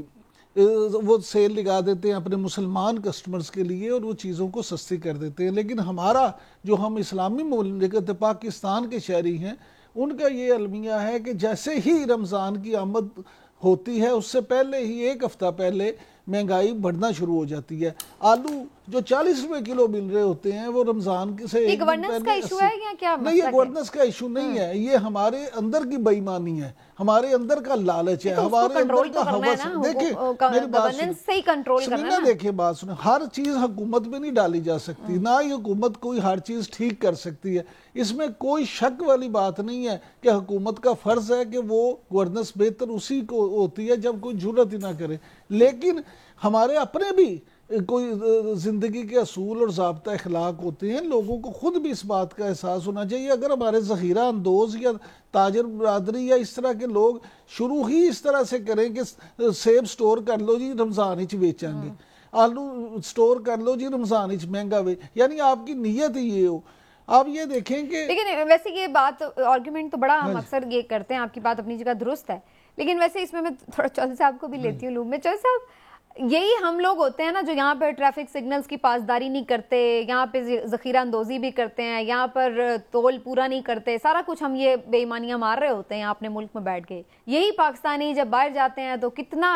वो सेल लगा देते हैं अपने मुसलमान कस्टमर्स के लिए और वो चीज़ों को सस्ती कर देते हैं। लेकिन हमारा जो हम इस्लामी मुल्क पाकिस्तान के शहरी हैं उनका ये अलमिया है कि जैसे ही रमज़ान की आमद होती है उससे पहले ही एक हफ्ता पहले महंगाई बढ़ना शुरू हो जाती है। आलू जो 40 रुपए किलो मिल रहे होते हैं वो रमजान से ये गवर्नेंस का इशू है या क्या? नहीं, ये गवर्नेंस का इशू नहीं है, ये हमारे अंदर की बेईमानी है, हमारे अंदर का लालच है, हमारे अंदर का हवस है। देखिए मेरी बात सुनिए, देखिए बात सुने, हर चीज हुकूमत में नहीं डाली जा सकती, ना ही हुकूमत कोई हर चीज ठीक कर सकती है। इसमें कोई शक वाली बात नहीं है कि हुकूमत का फर्ज है कि वो गवर्नेंस बेहतर उसी को होती है जब कोई जरूरत ही ना करे। लेकिन हमारे अपने भी कोई जिंदगी के असूल और ज़ाब्ता अखलाक होते हैं, लोगों को खुद भी इस बात का एहसास होना चाहिए। अगर हमारे ज़ख़ीरा अंदोज़ या ताजर बरादरी या इस तरह के लोग शुरू ही इस तरह से करें कि सेब स्टोर कर लो जी रमज़ान ही बेचेंगे, आलू स्टोर कर लो जी रमज़ान ही महंगा वे, यानी आपकी नीयत ही ये हो। आप ये देखें कि लेकिन वैसे ये बात आर्ग्यूमेंट तो बड़ा हम अक्सर ये करते हैं, आपकी बात अपनी जगह दुरुस्त है, लेकिन वैसे इसमें मैं थोड़ा चौधरी साहब को भी लेती हूँ लूप में। चौधरी साहब, यही हम लोग होते हैं ना जो यहाँ पर ट्रैफिक सिग्नल्स की पासदारी नहीं करते, यहाँ पे ज़ख़ीरा अंदोज़ी भी करते हैं, यहाँ पर तोल पूरा नहीं करते, सारा कुछ हम ये बेईमानियाँ मार रहे होते हैं यहाँ अपने मुल्क में बैठ के। यही पाकिस्तानी जब बाहर जाते हैं तो कितना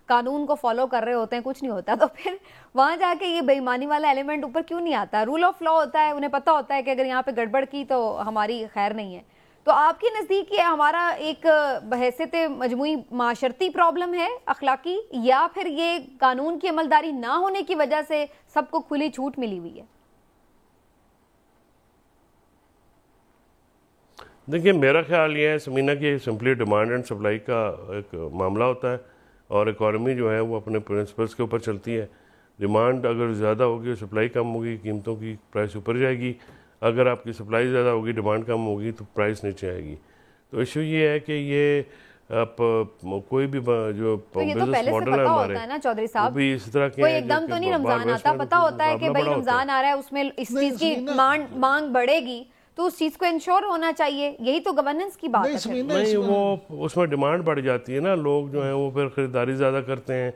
कानून को फॉलो कर रहे होते हैं, कुछ नहीं होता, तो फिर वहाँ जाके ये बेईमानी वाला एलिमेंट ऊपर क्यों नहीं आता? रूल ऑफ लॉ होता है, उन्हें पता होता है कि अगर यहाँ पे गड़बड़ की तो हमारी खैर नहीं है। तो आपके नज़दीक ये हमारा एक बहैसियत मजमूई माशरती प्रॉब्लम है अखलाकी, या फिर ये कानून की अमलदारी ना होने की वजह से सबको खुली छूट मिली हुई है? देखिए, मेरा ख्याल ये है समीना की सिंपली डिमांड एंड सप्लाई का एक मामला होता है, और इकॉनमी जो है वो अपने प्रिंसिपल्स के ऊपर चलती है। डिमांड अगर ज़्यादा होगी, सप्लाई कम होगी, कीमतों की प्राइस ऊपर जाएगी। अगर आपकी सप्लाई ज़्यादा होगी, डिमांड कम होगी, तो प्राइस नीचे आएगी। तो इशू ये है कि ये आप कोई भी जो बिजनेस मॉडल है हमारे, है ना चौधरी साहब, भी इस तरह के कोई एकदम तो नहीं रमजान आता, पता होता है कि भाई रमजान आ रहा है, उसमें इस चीज की मांग बढ़ेगी, तो उस चीज को इंश्योर होना चाहिए। यही तो गवर्नेंस की बात है। नहीं, वो उसमें डिमांड बढ़ जाती है ना, लोग जो हैं वो फिर खरीदारी ज़्यादा करते हैं,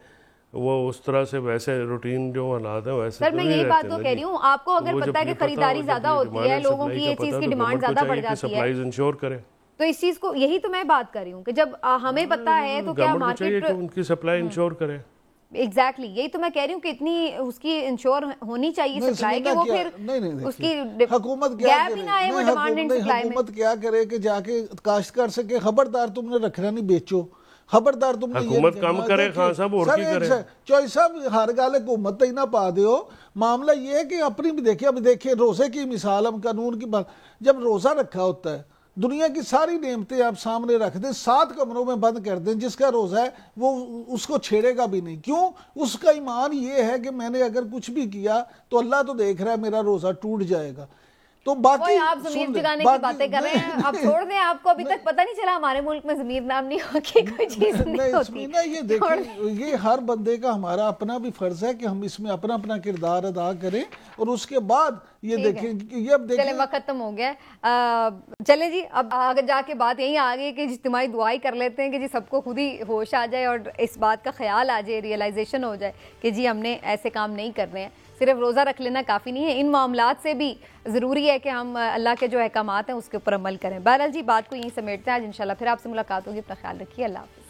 वो उस तरह से वैसे रूटीन जो हालात है वैसे। सर मैं यही बात तो कह रही हूँ, आपको अगर पता है कि खरीदारी ज्यादा होती है, लोगों की ये चीज की डिमांड ज्यादा बढ़ जाती है, सप्लाईज इंश्योर करें। तो इस चीज को, यही तो मैं बात कर रही हूँ कि जब हमें पता है तो क्या मार्केट उनकी सप्लाई इंश्योर करें। एग्जैक्टली यही तो मैं कह रही हूँ कि इतनी उसकी इंश्योर होनी चाहिए सप्लाई के, वो फिर उसकी हुकूमत गैप ही ना आए वो डिमांड एंड सप्लाई में। हुकूमत क्या करे कि जाके काश्तकार से के खबरदार तुमने रखना नहीं बेचो, खबरदार तुमने हुकूमत कम करे, खान साहब और की करे। चौधरी साहब हर गाल हुकूमत ही ना पा दो। मामला ये है कि अपनी भी देखिए, अभी देखिए रोजे की मिसाल, हम कानून की बात, जब रोजा रखा होता है, दुनिया की सारी नेमतें आप सामने रख दें, 7 कमरों में बंद कर दें, जिसका रोजा है वो उसको छेड़ेगा भी नहीं। क्यों? उसका ईमान ये है कि मैंने अगर कुछ भी किया तो अल्लाह तो देख रहा है, मेरा रोजा टूट जाएगा। तो बाकी आप ज़मीर जगाने की बातें कर रहे हैं, आप छोड़ दें। आपको अभी तक पता नहीं चला हमारे मुल्क में ज़मीर नाम नहीं होती, कोई चीज़ नहीं होती ना। ये देखिए, ये हर बंदे का हमारा अपना भी फर्ज है कि हम इसमें अपना अपना किरदार अदा करें, और उसके बाद ये देखें। ये अब देखिए, चले वक्त खत्म हो गया, चले जी अब आगे जाके बात यही आ गई कि इज्तिमाई दुआई कर लेते हैं कि जी सबको खुद ही होश आ जाए और इस बात का ख्याल आ जाए, रियलाइजेशन हो जाए कि जी हमने ऐसे काम नहीं करने हैं। सिर्फ रोज़ा रख लेना काफ़ी नहीं है, इन मामलात से भी ज़रूरी है कि हम अल्लाह के जो अहकामात हैं उसके ऊपर अमल करें। बहरहाल जी बात को यहीं समेटते हैं आज, इंशाल्लाह फिर आपसे मुलाकात होगी। अपना ख्याल रखिए, अल्लाह हाफ़िज़।